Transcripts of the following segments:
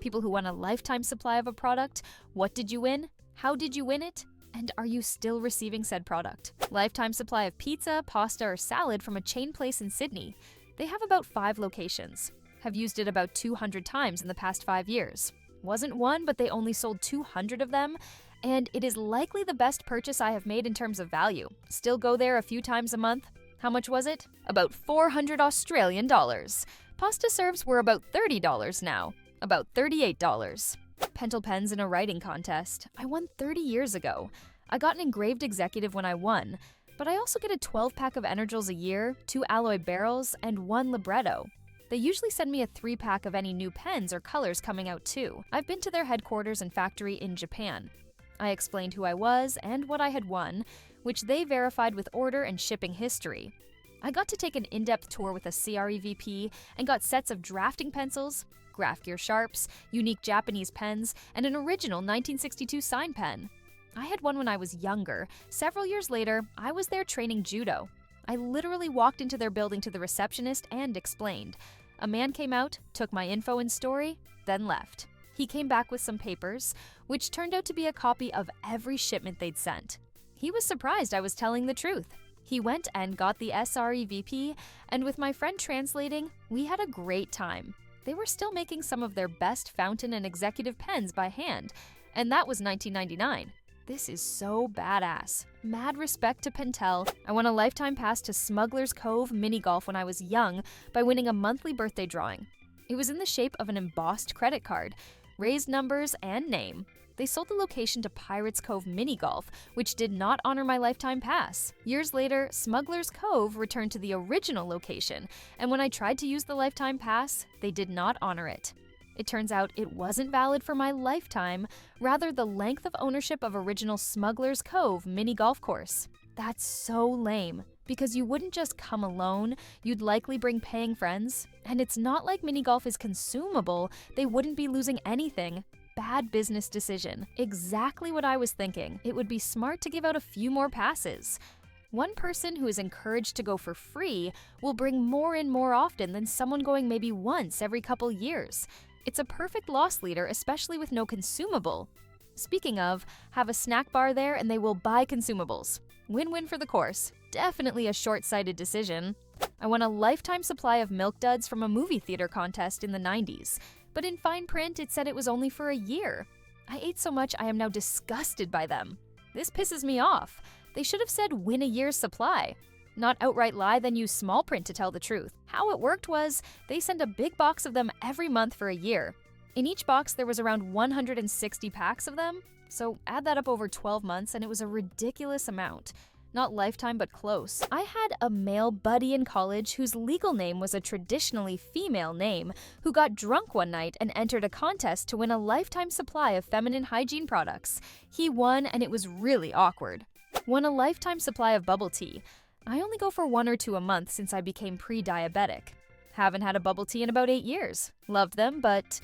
People who won a lifetime supply of a product. What did you win? How did you win it? And are you still receiving said product? Lifetime supply of pizza, pasta, or salad from a chain place in Sydney. They have about 5 locations. Have used it about 200 times in the past 5 years. Wasn't one, but they only sold 200 of them. And it is likely the best purchase I have made in terms of value. Still go there a few times a month. How much was it? About 400 Australian dollars. Pasta serves were about $30 now. About $38. Pentel pens in a writing contest. I won 30 years ago. I got an engraved executive when I won, but I also get a 12-pack of Energils a year, 2 alloy barrels, and 1 libretto. They usually send me a 3-pack of any new pens or colors coming out too. I've been to their headquarters and factory in Japan. I explained who I was and what I had won, which they verified with order and shipping history. I got to take an in-depth tour with a CRE VP and got sets of drafting pencils, graph gear sharps, unique Japanese pens, and an original 1962 sign pen. I had one when I was younger. Several years later, I was there training judo. I literally walked into their building to the receptionist and explained. A man came out, took my info and story, then left. He came back with some papers, which turned out to be a copy of every shipment they'd sent. He was surprised I was telling the truth. He went and got the SRE VP, and with my friend translating, we had a great time. They were still making some of their best fountain and executive pens by hand, and that was 1999. This is so badass. Mad respect to Pentel. I won a lifetime pass to Smuggler's Cove mini golf when I was young by winning a monthly birthday drawing. It was in the shape of an embossed credit card, raised numbers, and name. They sold the location to Pirates Cove Mini Golf, which did not honor my lifetime pass. Years later, Smuggler's Cove returned to the original location, and when I tried to use the lifetime pass, they did not honor it. It turns out it wasn't valid for my lifetime, rather the length of ownership of original Smuggler's Cove Mini Golf Course. That's so lame, because you wouldn't just come alone, you'd likely bring paying friends, and it's not like mini golf is consumable, they wouldn't be losing anything. Bad business decision. Exactly what I was thinking. It would be smart to give out a few more passes. One person who is encouraged to go for free will bring more in more often than someone going maybe once every couple years. It's a perfect loss leader, especially with no consumable. Speaking of, have a snack bar there and they will buy consumables. Win-win for the course. Definitely a short-sighted decision. I won a lifetime supply of Milk Duds from a movie theater contest in the 90s. But in fine print, it said it was only for a year. I ate so much I am now disgusted by them. This pisses me off. They should have said win a year's supply. Not outright lie, then use small print to tell the truth. How it worked was, they sent a big box of them every month for a year. In each box, there was around 160 packs of them. So add that up over 12 months and it was a ridiculous amount. Not lifetime, but close. I had a male buddy in college whose legal name was a traditionally female name, who got drunk one night and entered a contest to win a lifetime supply of feminine hygiene products. He won and it was really awkward. Won a lifetime supply of bubble tea. I only go for 1 or 2 a month since I became pre-diabetic. Haven't had a bubble tea in about 8 years. Loved them, but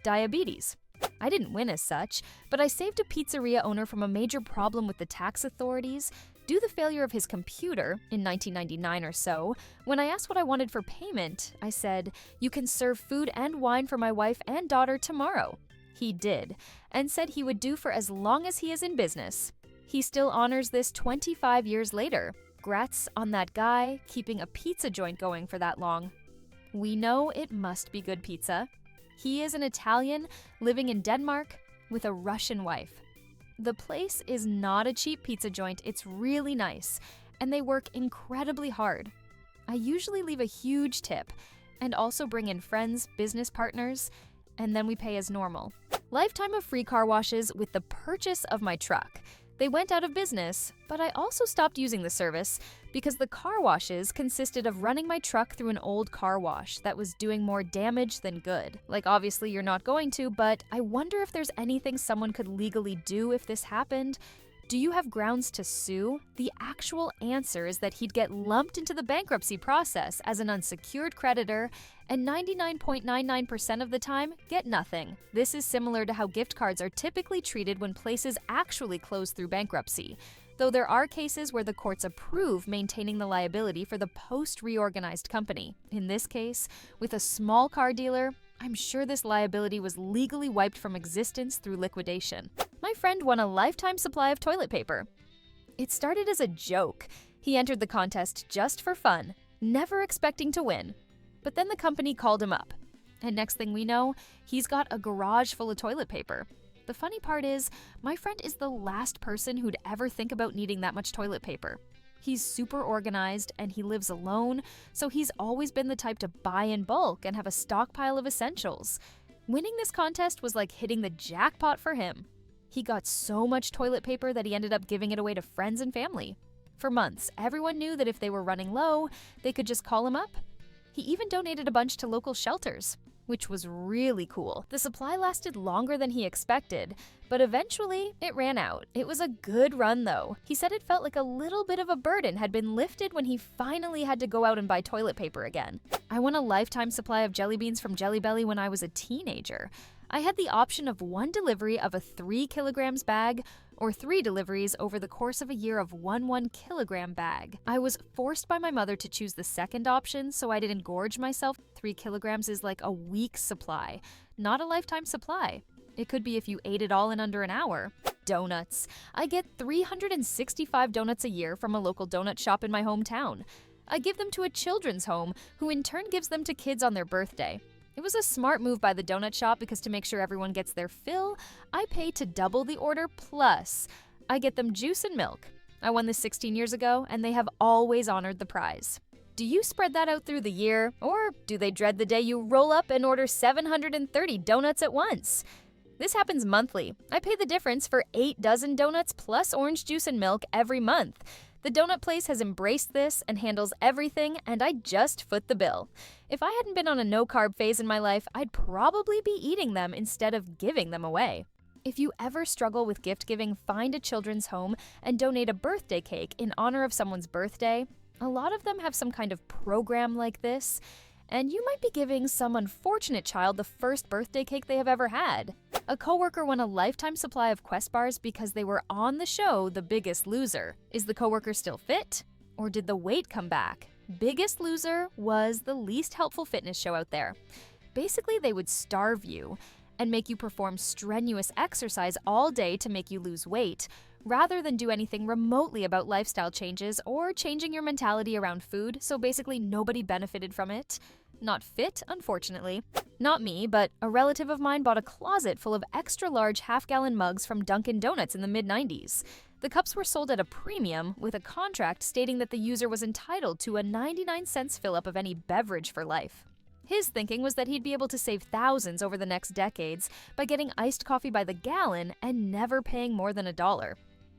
diabetes. I didn't win as such, but I saved a pizzeria owner from a major problem with the tax authorities due to the failure of his computer in 1999 or so. When I asked what I wanted for payment, I said, "You can serve food and wine for my wife and daughter tomorrow." He did, and said he would do for as long as he is in business. He still honors this 25 years later. Grats on that guy keeping a pizza joint going for that long. We know it must be good pizza. He is an Italian living in Denmark with a Russian wife. The place is not a cheap pizza joint, it's really nice, and they work incredibly hard. I usually leave a huge tip, and also bring in friends, business partners, and then we pay as normal. Lifetime of free car washes with the purchase of my truck. They went out of business, but I also stopped using the service because the car washes consisted of running my truck through an old car wash that was doing more damage than good. Like, obviously you're not going to, but I wonder if there's anything someone could legally do if this happened. Do you have grounds to sue? The actual answer is that he'd get lumped into the bankruptcy process as an unsecured creditor, and 99.99% of the time, get nothing. This is similar to how gift cards are typically treated when places actually close through bankruptcy, though there are cases where the courts approve maintaining the liability for the post-reorganized company. In this case, with a small car dealer, I'm sure this liability was legally wiped from existence through liquidation. My friend won a lifetime supply of toilet paper. It started as a joke. He entered the contest just for fun, never expecting to win. But then the company called him up. And next thing we know, he's got a garage full of toilet paper. The funny part is, my friend is the last person who'd ever think about needing that much toilet paper. He's super organized and he lives alone, so he's always been the type to buy in bulk and have a stockpile of essentials. Winning this contest was like hitting the jackpot for him. He got so much toilet paper that he ended up giving it away to friends and family. For months, everyone knew that if they were running low, they could just call him up. He even donated a bunch to local shelters, which was really cool. The supply lasted longer than he expected, but eventually it ran out. It was a good run though. He said it felt like a little bit of a burden had been lifted when he finally had to go out and buy toilet paper again. I won a lifetime supply of jelly beans from Jelly Belly when I was a teenager. I had the option of one delivery of a 3 kilograms bag or 3 deliveries over the course of a year of 1 kilogram bag. I was forced by my mother to choose the second option so I didn't gorge myself. 3 kilograms is like a week's supply, not a lifetime supply. It could be if you ate it all in under an hour. Donuts. I get 365 donuts a year from a local donut shop in my hometown. I give them to a children's home, who in turn gives them to kids on their birthday. It was a smart move by the donut shop because to make sure everyone gets their fill, I pay to double the order plus I get them juice and milk. I won this 16 years ago and they have always honored the prize. Do you spread that out through the year, or do they dread the day you roll up and order 730 donuts at once? This happens monthly. I pay the difference for 8 dozen donuts plus orange juice and milk every month. The donut place has embraced this and handles everything, and I just foot the bill. If I hadn't been on a no-carb phase in my life, I'd probably be eating them instead of giving them away. If you ever struggle with gift giving, find a children's home and donate a birthday cake in honor of someone's birthday. A lot of them have some kind of program like this, and you might be giving some unfortunate child the first birthday cake they have ever had. A coworker won a lifetime supply of Quest bars because they were on the show The Biggest Loser. Is the coworker still fit? Or did the weight come back? Biggest Loser was the least helpful fitness show out there. Basically, they would starve you and make you perform strenuous exercise all day to make you lose weight, rather than do anything remotely about lifestyle changes or changing your mentality around food, so basically nobody benefited from it. Not fit, unfortunately. Not me, but a relative of mine bought a closet full of extra-large half-gallon mugs from Dunkin' Donuts in the mid-90s. The cups were sold at a premium, with a contract stating that the user was entitled to a 99-cent fill-up of any beverage for life. His thinking was that he'd be able to save thousands over the next decades by getting iced coffee by the gallon and never paying more than $1.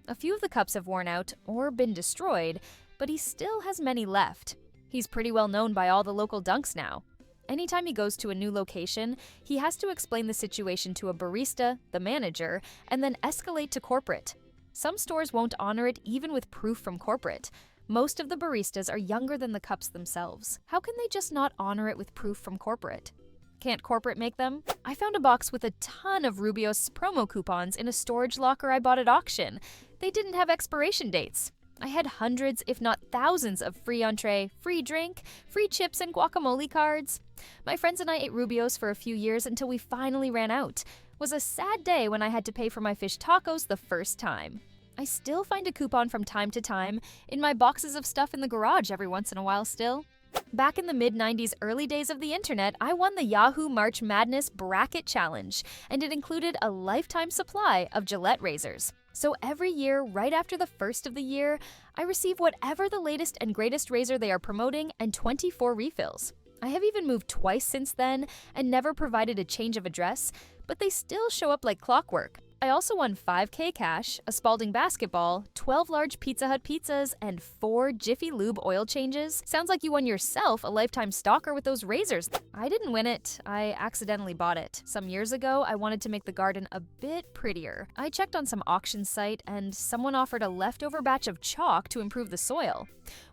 A few of the cups have worn out or been destroyed, but he still has many left. He's pretty well known by all the local dunks now. Anytime he goes to a new location, he has to explain the situation to a barista, the manager, and then escalate to corporate. Some stores won't honor it even with proof from corporate. Most of the baristas are younger than the cups themselves. How can they just not honor it with proof from corporate? Can't corporate make them? I found a box with a ton of Rubio's promo coupons in a storage locker I bought at auction. They didn't have expiration dates. I had hundreds, if not thousands, of free entree, free drink, free chips, and guacamole cards. My friends and I ate Rubio's for a few years until we finally ran out. It was a sad day when I had to pay for my fish tacos the first time. I still find a coupon from time to time in my boxes of stuff in the garage every once in a while still. Back in the mid-90s, early days of the internet, I won the Yahoo March Madness Bracket Challenge, and it included a lifetime supply of Gillette razors. So every year, right after the first of the year, I receive whatever the latest and greatest razor they are promoting and 24 refills. I have even moved twice since then and never provided a change of address, but they still show up like clockwork. I also won $5K cash, a Spalding basketball, 12 large Pizza Hut pizzas, and 4 Jiffy Lube oil changes. Sounds like you won yourself a lifetime stalker with those razors. I didn't win it. I accidentally bought it. Some years ago, I wanted to make the garden a bit prettier. I checked on some auction site, and someone offered a leftover batch of chalk to improve the soil.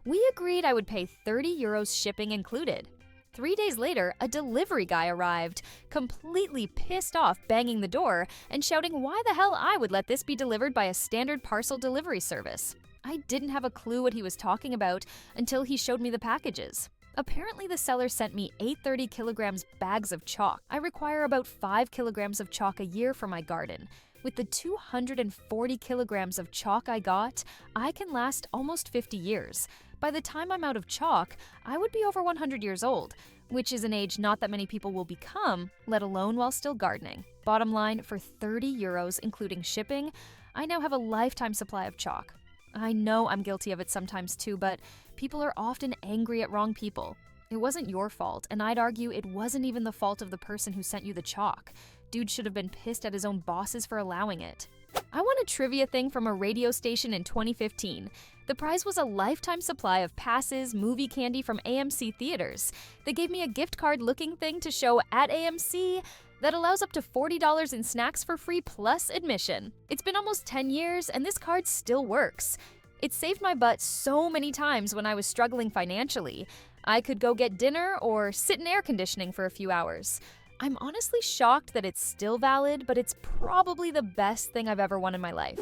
We agreed I would pay €30 shipping included. 3 days later, a delivery guy arrived, completely pissed off, banging the door and shouting why the hell I would let this be delivered by a standard parcel delivery service. I didn't have a clue what he was talking about until he showed me the packages. Apparently, the seller sent me 830 kilograms bags of chalk. I require about 5 kilograms of chalk a year for my garden. With the 240 kilograms of chalk I got, I can last almost 50 years. By the time I'm out of chalk, I would be over 100 years old, which is an age not that many people will become, let alone while still gardening. Bottom line, for 30 euros, including shipping, I now have a lifetime supply of chalk. I know I'm guilty of it sometimes too, but people are often angry at wrong people. It wasn't your fault, and I'd argue it wasn't even the fault of the person who sent you the chalk. Dude should have been pissed at his own bosses for allowing it. I won a trivia thing from a radio station in 2015. The prize was a lifetime supply of passes, movie candy from AMC theaters. They gave me a gift card looking thing to show at AMC that allows up to $40 in snacks for free plus admission. It's been almost 10 years and this card still works. It saved my butt so many times when I was struggling financially. I could go get dinner or sit in air conditioning for a few hours. I'm honestly shocked that it's still valid, but it's probably the best thing I've ever won in my life.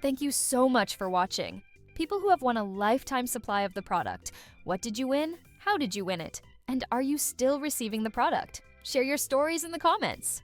Thank you so much for watching. People who have won a lifetime supply of the product. What did you win? How did you win it? And are you still receiving the product? Share your stories in the comments.